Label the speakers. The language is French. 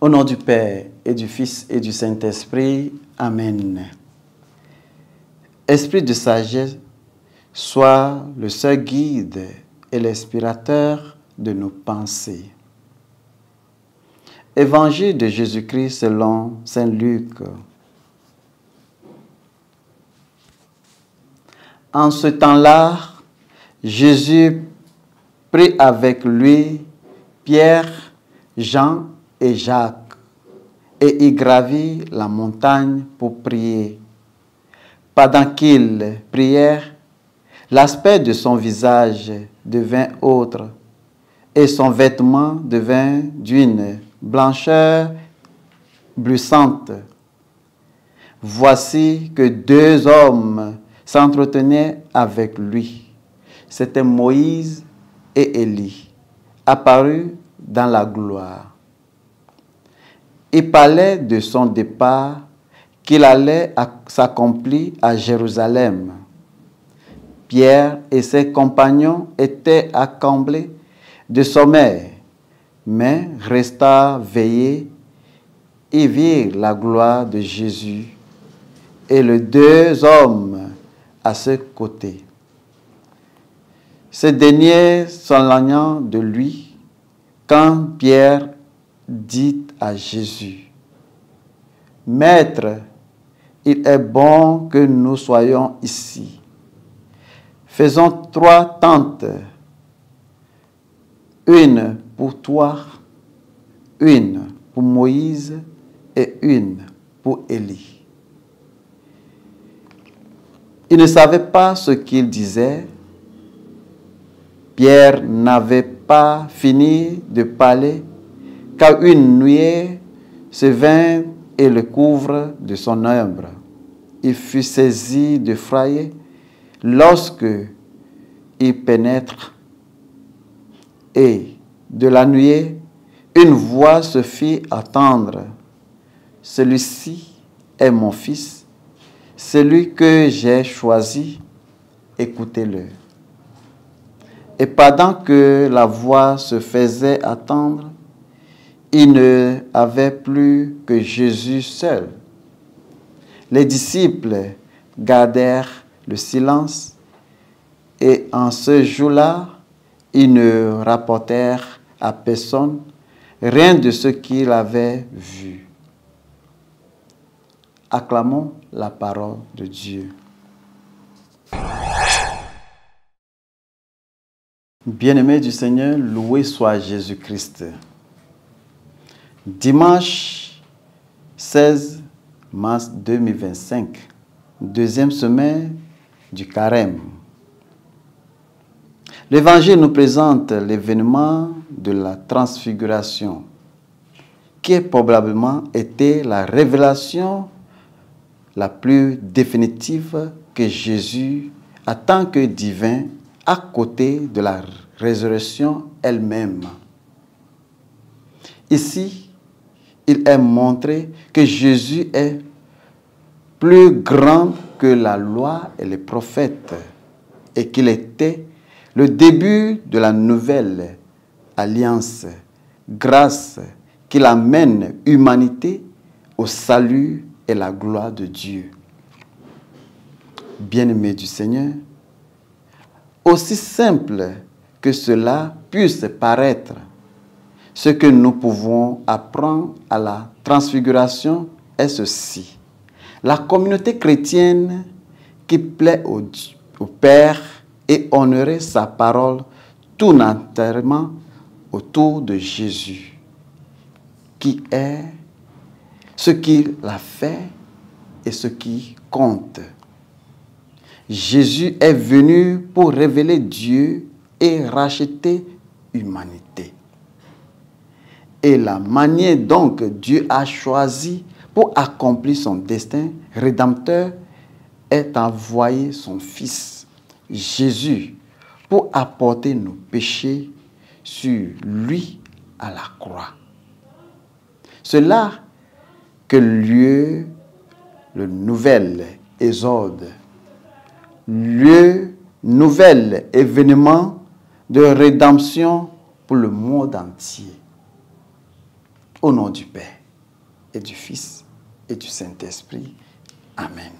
Speaker 1: Au nom du Père, et du Fils, et du Saint-Esprit. Amen. Esprit de sagesse, sois le seul guide et l'inspirateur de nos pensées. Évangile de Jésus-Christ selon saint Luc. En ce temps-là, Jésus prit avec lui Pierre, Jean et Jacques, et y gravit la montagne pour prier. Pendant qu'ils prièrent, l'aspect de son visage devint autre, et son vêtement devint d'une blancheur bleuissante. Voici que deux hommes s'entretenaient avec lui. C'étaient Moïse et Élie, apparus dans la gloire. Il parlait de son départ, qu'il allait s'accomplir à Jérusalem. Pierre et ses compagnons étaient accablés de sommeil, mais restèrent veillés et virent la gloire de Jésus et les deux hommes à ses côtés. Ce dernier s'éloignant de lui, quand Pierre dit à Jésus, « Maître, il est bon que nous soyons ici. Faisons 3 tentes, une pour toi, une pour Moïse et une pour Élie. » Il ne savait pas ce qu'il disait. Pierre n'avait pas fini de parler quand une nuée se vint et le couvre de son ombre. Il fut saisi d'effroi lorsque il pénètre. Et de la nuée, une voix se fit entendre. « Celui-ci est mon fils, celui que j'ai choisi, écoutez-le. » Et pendant que la voix se faisait entendre, il ne avait plus que Jésus seul. Les disciples gardèrent le silence et en ce jour-là, ils ne rapportèrent à personne rien de ce qu'ils avaient vu. Acclamons la parole de Dieu. Bien-aimés du Seigneur, loué soit Jésus-Christ. Dimanche 16 mars 2025, deuxième semaine du Carême. L'Évangile nous présente l'événement de la transfiguration, qui a probablement été la révélation la plus définitive que Jésus, en tant que divin, à côté de la résurrection elle-même. Ici, il est montré que Jésus est plus grand que la loi et les prophètes et qu'il était le début de la nouvelle alliance, grâce qu'il amène l'humanité au salut et la gloire de Dieu. Bien-aimés du Seigneur, aussi simple que cela puisse paraître, ce que nous pouvons apprendre à la transfiguration est ceci. La communauté chrétienne qui plaît au Père et honorer sa parole tourne entièrement autour de Jésus, qui est ce qu'il a fait et ce qui compte. Jésus est venu pour révéler Dieu et racheter l'humanité. Et la manière donc que Dieu a choisi pour accomplir son destin rédempteur est d'envoyer son Fils, Jésus, pour apporter nos péchés sur lui à la croix. C'est là que lieu le nouvel exode, lieu nouvel événement de rédemption pour le monde entier. Au nom du Père et du Fils et du Saint-Esprit. Amen.